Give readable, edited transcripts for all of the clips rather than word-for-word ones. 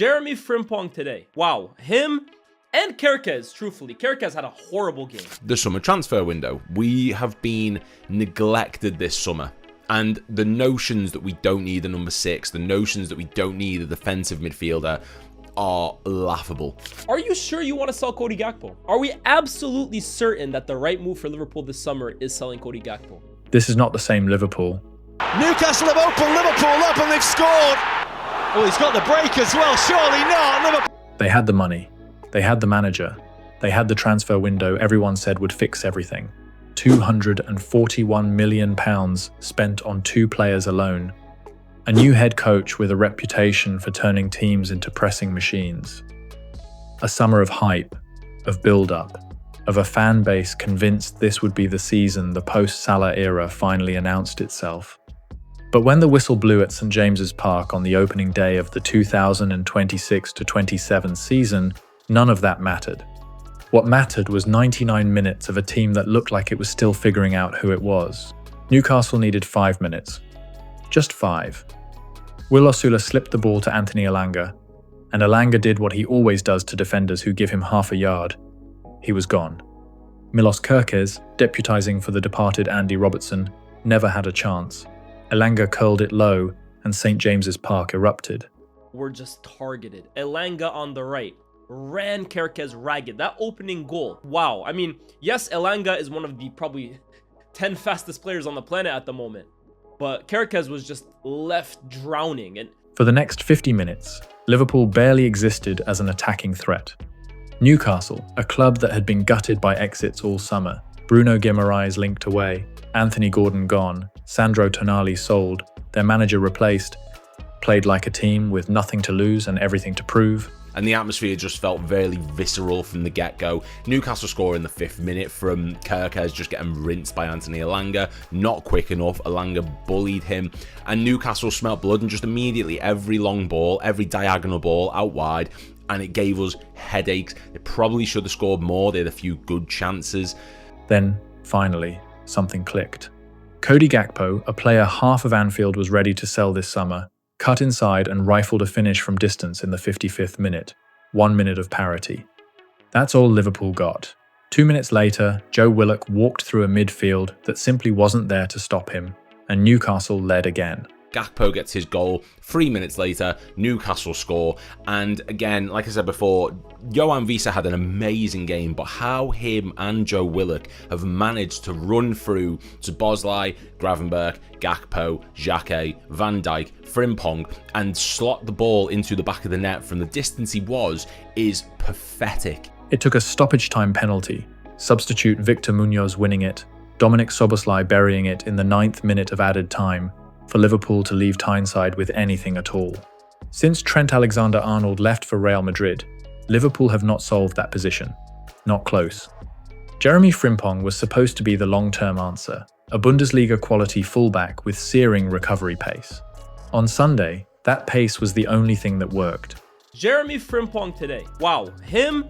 Jeremy Frimpong today. Wow, him and Kerkez, truthfully. Kerkez had a horrible game. The summer transfer window. We have been neglected this summer. And the notions that we don't need a number 6, the notions that we don't need a defensive midfielder are laughable. Are you sure you want to sell Cody Gakpo? Are we absolutely certain that the right move for Liverpool this summer is selling Cody Gakpo? This is not the same Liverpool. Newcastle have opened Liverpool up and they've scored. Oh, he's got the break as well. Surely not. Liverpool. They had the money. They had the manager. They had the transfer window everyone said would fix everything. £241 million spent on 2 players alone. A new head coach with a reputation for turning teams into pressing machines. A summer of hype, of build-up, of a fan base convinced this would be the season the post-Salah era finally announced itself. But when the whistle blew at St James's Park on the opening day of the 2026-27 season, none of that mattered. What mattered was 99 minutes of a team that looked like it was still figuring out who it was. Newcastle needed 5 minutes. Just 5. Will Osula slipped the ball to Anthony Elanga, and Elanga did what he always does to defenders who give him half a yard. He was gone. Milos Kerkez, deputising for the departed Andy Robertson, never had a chance. Elanga curled it low, and St James's Park erupted. We're just targeted. Elanga on the right ran Kerkez ragged. That opening goal, wow. I mean, yes, Elanga is one of the probably 10 fastest players on the planet at the moment, but Kerkez was just left drowning. And for the next 50 minutes, Liverpool barely existed as an attacking threat. Newcastle, a club that had been gutted by exits all summer, Bruno Guimaraes linked away, Anthony Gordon gone, Sandro Tonali sold, their manager replaced, played like a team with nothing to lose and everything to prove. And the atmosphere just felt very visceral from the get-go. Newcastle score in the 5th minute from Kerkez just getting rinsed by Anthony Elanga. Not quick enough. Elanga bullied him. And Newcastle smelt blood, and just immediately every long ball, every diagonal ball out wide, and it gave us headaches. They probably should have scored more. They had a few good chances. Then, finally, something clicked. Cody Gakpo, a player half of Anfield was ready to sell this summer, cut inside and rifled a finish from distance in the 55th minute. 1 minute of parity. That's all Liverpool got. 2 minutes later, Joe Willock walked through a midfield that simply wasn't there to stop him, and Newcastle led again. Gakpo gets his goal. 3 minutes later, Newcastle score. And again, like I said before, Johan Visa had an amazing game, but how him and Joe Willock have managed to run through to Bosley, Gravenberch, Gakpo, Xhaka, Van Dijk, Frimpong, and slot the ball into the back of the net from the distance he was is pathetic. It took a stoppage time penalty, substitute Victor Munoz winning it, Dominic Szoboszlai burying it in the 9th minute of added time, for Liverpool to leave Tyneside with anything at all. Since Trent Alexander-Arnold left for Real Madrid, Liverpool have not solved that position. Not close. Jeremy Frimpong was supposed to be the long-term answer, a Bundesliga-quality fullback with searing recovery pace. On Sunday, that pace was the only thing that worked. Jeremy Frimpong today. Wow, him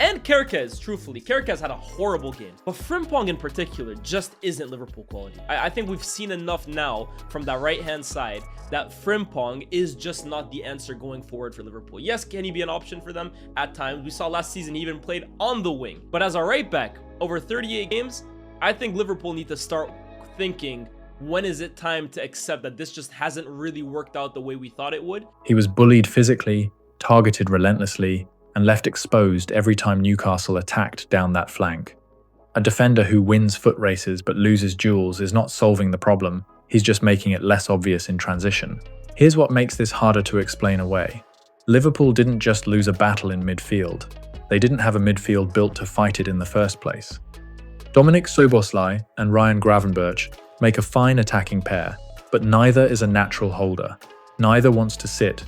and Kerkez, truthfully. Kerkez had a horrible game. But Frimpong in particular just isn't Liverpool quality. I think we've seen enough now from that right-hand side that Frimpong is just not the answer going forward for Liverpool. Yes, can he be an option for them at times? We saw last season he even played on the wing. But as a right back, over 38 games, I think Liverpool need to start thinking, when is it time to accept that this just hasn't really worked out the way we thought it would? He was bullied physically, targeted relentlessly, and left exposed every time Newcastle attacked down that flank. A defender who wins foot races but loses duels is not solving the problem, he's just making it less obvious in transition. Here's what makes this harder to explain away. Liverpool didn't just lose a battle in midfield. They didn't have a midfield built to fight it in the first place. Dominic Szoboszlai and Ryan Gravenberch make a fine attacking pair, but neither is a natural holder. Neither wants to sit.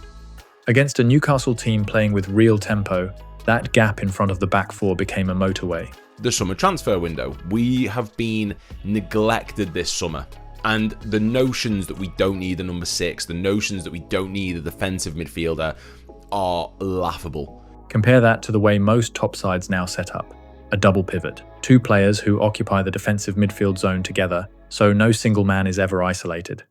Against a Newcastle team playing with real tempo, that gap in front of the back four became a motorway. The summer transfer window. We have been neglected this summer. And the notions that we don't need a number 6, the notions that we don't need a defensive midfielder are laughable. Compare that to the way most top sides now set up. A double pivot. 2 players who occupy the defensive midfield zone together, so no single man is ever isolated.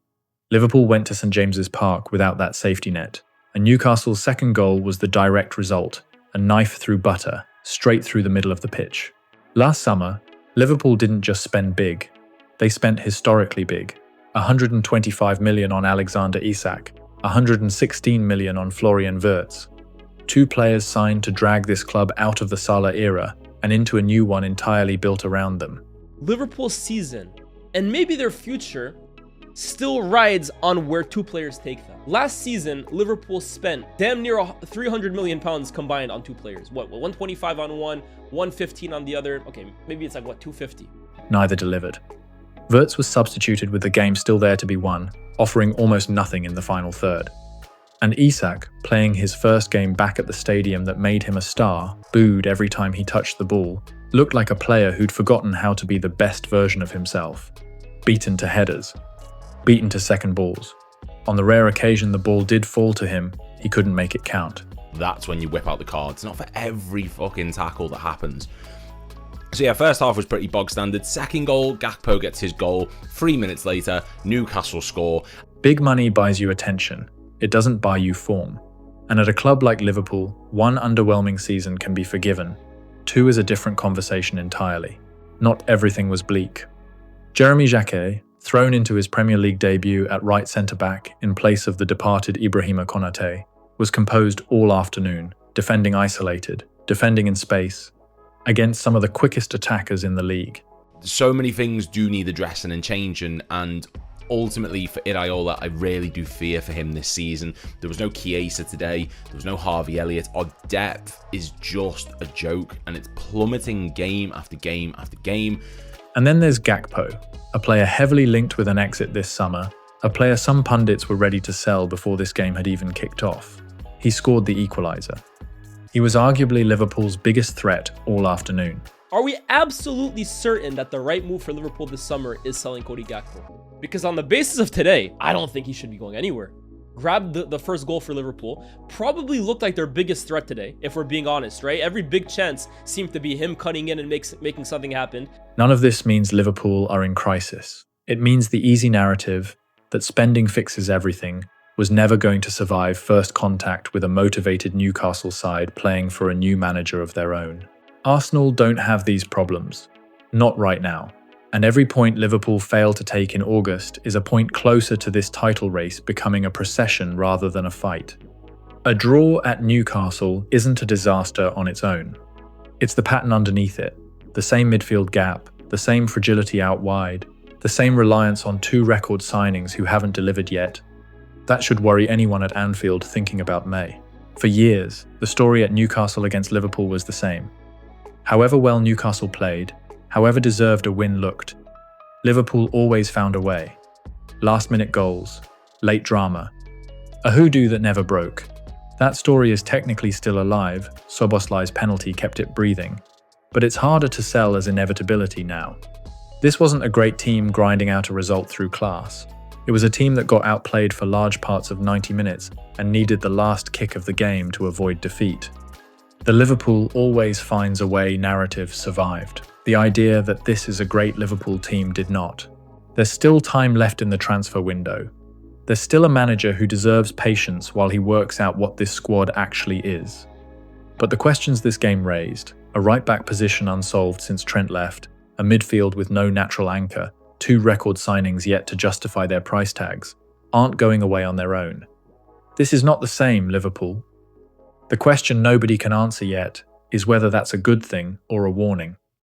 Liverpool went to St James's Park without that safety net, And Newcastle's second goal was the direct result, a knife through butter, straight through the middle of the pitch. Last summer, Liverpool didn't just spend big, they spent historically big. 125 million on Alexander Isak, 116 million on Florian Wirtz. Two players signed to drag this club out of the Salah era and into a new one entirely built around them. Liverpool's season, and maybe their future, still rides on where two players take them. Last season, Liverpool spent damn near 300 million pounds combined on two players. What, 125 on one, 115 on the other? Okay, maybe it's like, 250? Neither delivered. Wirtz was substituted with the game still there to be won, offering almost nothing in the final third. And Isak, playing his first game back at the stadium that made him a star, booed every time he touched the ball, looked like a player who'd forgotten how to be the best version of himself. Beaten to headers. Beaten to second balls. On the rare occasion the ball did fall to him, he couldn't make it count. That's when you whip out the cards, not for every fucking tackle that happens. So yeah, first half was pretty bog standard. Second goal, Gakpo gets his goal. 3 minutes later, Newcastle score. Big money buys you attention. It doesn't buy you form. And at a club like Liverpool, one underwhelming season can be forgiven. Two is a different conversation entirely. Not everything was bleak. Jeremy Jacquet, thrown into his Premier League debut at right centre-back in place of the departed Ibrahima Konate, was composed all afternoon, defending isolated, defending in space, against some of the quickest attackers in the league. So many things do need addressing and changing, and ultimately for Iraola, I really do fear for him this season. There was no Chiesa today, there was no Harvey Elliott. Our depth is just a joke, and it's plummeting game after game after game. And then there's Gakpo, a player heavily linked with an exit this summer, a player some pundits were ready to sell before this game had even kicked off. He scored the equaliser. He was arguably Liverpool's biggest threat all afternoon. Are we absolutely certain that the right move for Liverpool this summer is selling Cody Gakpo? Because on the basis of today, I don't think he should be going anywhere. Grabbed the first goal for Liverpool, probably looked like their biggest threat today, if we're being honest, right? Every big chance seemed to be him cutting in and making something happen. None of this means Liverpool are in crisis. It means the easy narrative that spending fixes everything was never going to survive first contact with a motivated Newcastle side playing for a new manager of their own. Arsenal don't have these problems. Not right now. And every point Liverpool failed to take in August is a point closer to this title race becoming a procession rather than a fight. A draw at Newcastle isn't a disaster on its own. It's the pattern underneath it. The same midfield gap, the same fragility out wide, the same reliance on two record signings who haven't delivered yet. That should worry anyone at Anfield thinking about May. For years, the story at Newcastle against Liverpool was the same. However well Newcastle played, however deserved a win looked, Liverpool always found a way. Last-minute goals, late drama, a hoodoo that never broke. That story is technically still alive, Szoboszlai's penalty kept it breathing, but it's harder to sell as inevitability now. This wasn't a great team grinding out a result through class. It was a team that got outplayed for large parts of 90 minutes and needed the last kick of the game to avoid defeat. The Liverpool always finds a way narrative survived. The idea that this is a great Liverpool team did not. There's still time left in the transfer window. There's still a manager who deserves patience while he works out what this squad actually is. But the questions this game raised, a right-back position unsolved since Trent left, a midfield with no natural anchor, two record signings yet to justify their price tags, aren't going away on their own. This is not the same Liverpool. The question nobody can answer yet is whether that's a good thing or a warning.